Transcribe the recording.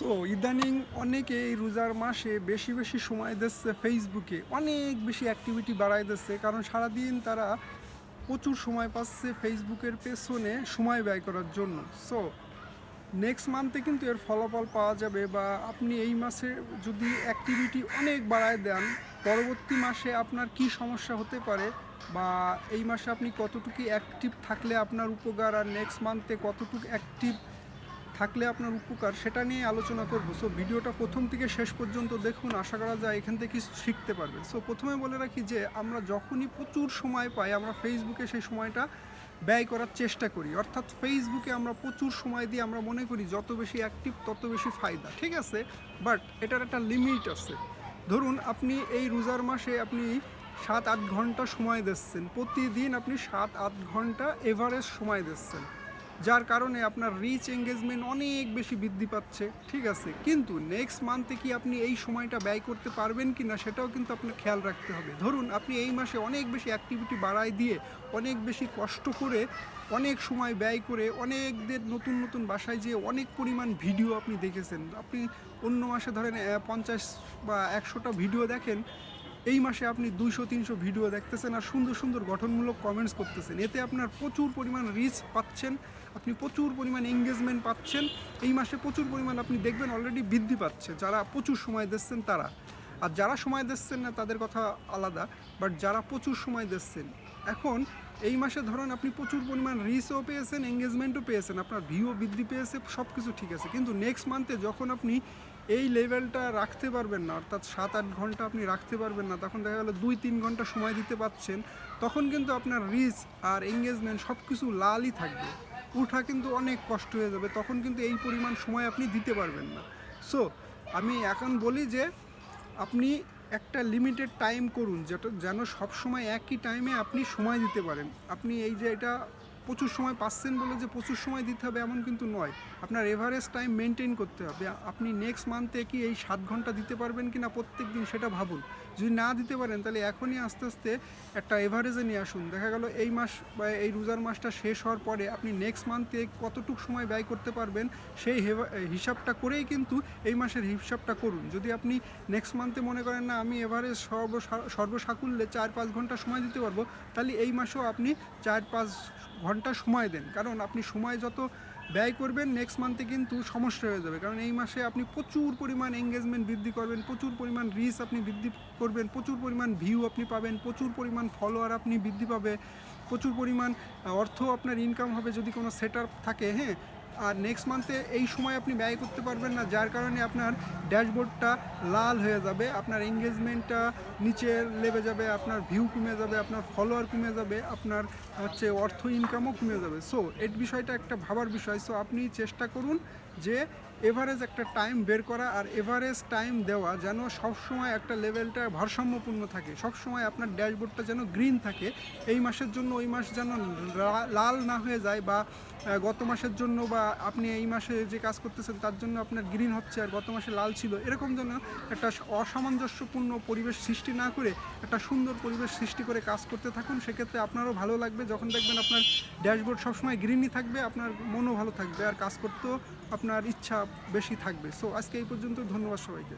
তো ইদানিং অনেকে এই রোজার মাসে বেশি বেশি সময় দিচ্ছে ফেসবুকে, অনেক বেশি অ্যাক্টিভিটি বাড়ায় দিচ্ছে, কারণ সারাদিন তারা প্রচুর সময় পাচ্ছে ফেসবুকের পেছনে সময় ব্যয় করার জন্য। সো নেক্সট মান্থে কিন্তু এর ফলাফল পাওয়া যাবে, বা আপনি এই মাসে যদি অ্যাক্টিভিটি অনেক বাড়ায় দেন, পরবর্তী মাসে আপনার কি সমস্যা হতে পারে, বা এই মাসে আপনি কতটুকু অ্যাক্টিভ থাকলে আপনার উপকার, আর নেক্সট মান্থে কতটুকু অ্যাক্টিভ থাকলে আপনার উপকার, সেটা নিয়ে আলোচনা করব। সো ভিডিওটা প্রথম থেকে শেষ পর্যন্ত দেখুন, আশা করা যায় এখান থেকে কিছু শিখতে পারবেন। সো প্রথমে বলে রাখি যে আমরা যখনই প্রচুর সময় পাই, আমরা ফেসবুকে সেই সময়টা ব্যয় করার চেষ্টা করি। অর্থাৎ ফেসবুকে আমরা প্রচুর সময় দিয়ে আমরা মনে করি যত বেশি অ্যাক্টিভ তত বেশি ফায়দা, ঠিক আছে? বাট এটার একটা লিমিট আছে। ধরুন আপনি এই রোজার মাসে আপনি 7-8 ঘন্টা সময় দিচ্ছেন, প্রতিদিন আপনি 7-8 ঘন্টা এভারেজ সময় দিচ্ছেন, যার কারণে আপনার রিচ এঙ্গেজমেন্ট অনেক বেশি বৃদ্ধি পাচ্ছে, ঠিক আছে? কিন্তু নেক্সট মান্থে কি আপনি এই সময়টা ব্যয় করতে পারবেন কি না, সেটাও কিন্তু আপনার খেয়াল রাখতে হবে। ধরুন আপনি এই মাসে অনেক বেশি অ্যাক্টিভিটি বাড়ায় দিয়ে, অনেক বেশি কষ্ট করে, অনেক সময় ব্যয় করে, অনেকদের নতুন নতুন বাসায় যেয়ে অনেক পরিমাণ ভিডিও আপনি দেখেছেন। আপনি অন্য মাসে ধরেন 50 বা 100টা ভিডিও দেখেন, এই মাসে আপনি 200-300 ভিডিও দেখতেছেন আর সুন্দর সুন্দর গঠনমূলক কমেন্টস করতেছেন। এতে আপনার প্রচুর পরিমাণ রিচ পাচ্ছেন, আপনি প্রচুর পরিমাণ এঙ্গেজমেন্ট পাচ্ছেন। এই মাসে প্রচুর পরিমাণ আপনি দেখবেন অলরেডি বৃদ্ধি পাচ্ছে, যারা প্রচুর সময় দিচ্ছেন তারা। আর যারা সময় দিচ্ছেন না তাদের কথা আলাদা, বাট যারা প্রচুর সময় দিচ্ছেন, এখন এই মাসে ধরুন আপনি প্রচুর পরিমাণ রিচও পেয়েছেন, এঙ্গেজমেন্টও পেয়েছেন, আপনার ভিউও বৃদ্ধি পেয়েছে, সব কিছু ঠিক আছে। কিন্তু নেক্সট মান্থে যখন আপনি এই লেভেলটা রাখতে পারবেন না, অর্থাৎ 7-8 ঘন্টা আপনি রাখতে পারবেন না, তখন দেখা গেলো 2-3 ঘন্টা সময় দিতে পারছেন, তখন কিন্তু আপনার রিচ আর এঙ্গেজমেন্ট সব কিছু লালই থাকবে, উঠা কিন্তু অনেক কষ্ট হয়ে যাবে, তখন কিন্তু এই পরিমাণ সময় আপনি দিতে পারবেন না। সো আমি এখন বলি যে আপনি একটা লিমিটেড টাইম করুন, যেটা যেন সবসময় একই টাইমে আপনি সময় দিতে পারেন। আপনি এই যে এটা প্রচুর সময় পাচ্ছেন বলে যে প্রচুর সময় দিতে হবে এমন কিন্তু নয়, আপনার এভারেজ টাইম মেনটেন করতে হবে। আপনি নেক্সট মান্থে কি এই 7 ঘন্টা দিতে পারবেন কি না প্রত্যেক দিন, সেটা ভাবুন। যদি না দিতে পারেন তাহলে এখনই আস্তে আস্তে একটা এভারেজে নিয়ে আসুন। দেখা গেল এই মাস বা এই রোজার মাসটা শেষ হওয়ার পরে আপনি নেক্সট মান্থে কতটুকু সময় ব্যয় করতে পারবেন, সেই হিসাবটা করেই কিন্তু এই মাসের হিসাবটা করুন। যদি আপনি নেক্সট মান্থে মনে করেন না আমি এভারেজ সর্বসাকুল্যে 4-5 ঘন্টা সময় দিতে পারবো, তাহলে এই মাসেও আপনি 4-5 ঘন্টা সময় দেন, কারণ আপনি সময় যত ব্যয় করবেন নেক্সট মান্থে কিন্তু সমস্যা হয়ে যাবে। কারণ এই মাসে আপনি প্রচুর পরিমাণ এঙ্গেজমেন্ট বৃদ্ধি করবেন, প্রচুর পরিমাণ রিচ আপনি বৃদ্ধি করবেন, প্রচুর পরিমাণ ভিউ আপনি পাবেন, প্রচুর পরিমাণ ফলোয়ার আপনি বৃদ্ধি পাবে, প্রচুর পরিমাণ অর্থ আপনার ইনকাম হবে যদি কোনো সেটআপ থাকে, হ্যাঁ। আর নেক্সট মান্থে এই সময় আপনি ব্যয় করতে পারবেন না, যার কারণে আপনার ড্যাশবোর্ডটা লাল হয়ে যাবে, আপনার এঙ্গেজমেন্টটা নিচে লেবে যাবে, আপনার ভিউ কমে যাবে, আপনার ফলোয়ার কমে যাবে, আপনার অর্থ ইনকামও কমে যাবে। সো এই বিষয়টা একটা ভাবার বিষয়। সো আপনি চেষ্টা করুন যে এভারেজ একটা টাইম বের করা, আর এভারেজ টাইম দেওয়া যেন সবসময় একটা লেভেলটা ভারসাম্যপূর্ণ থাকে, সবসময় আপনার ড্যাশবোর্ডটা যেন গ্রিন থাকে। এই মাসের জন্য ওই মাস যেন লাল না হয়ে যায়, বা গত মাসের জন্য বা আপনি এই মাসে যে কাজ করতেছেন তার জন্য আপনার গ্রিন হচ্ছে আর গত মাসে লাল ছিল, এরকম যেন একটা অসামঞ্জস্যপূর্ণ পরিবেশ সৃষ্টি না করে একটা সুন্দর পরিবেশ সৃষ্টি করে কাজ করতে থাকুন। সেক্ষেত্রে আপনারও ভালো লাগবে, যখন দেখবেন আপনার ড্যাশবোর্ড সবসময় গ্রিনই থাকবে, আপনার মনও ভালো থাকবে, আর কাজ করতেও আপনার ইচ্ছা বেশি থাকবে। সো আজকে এই পর্যন্ত, ধন্যবাদ সবাইকে।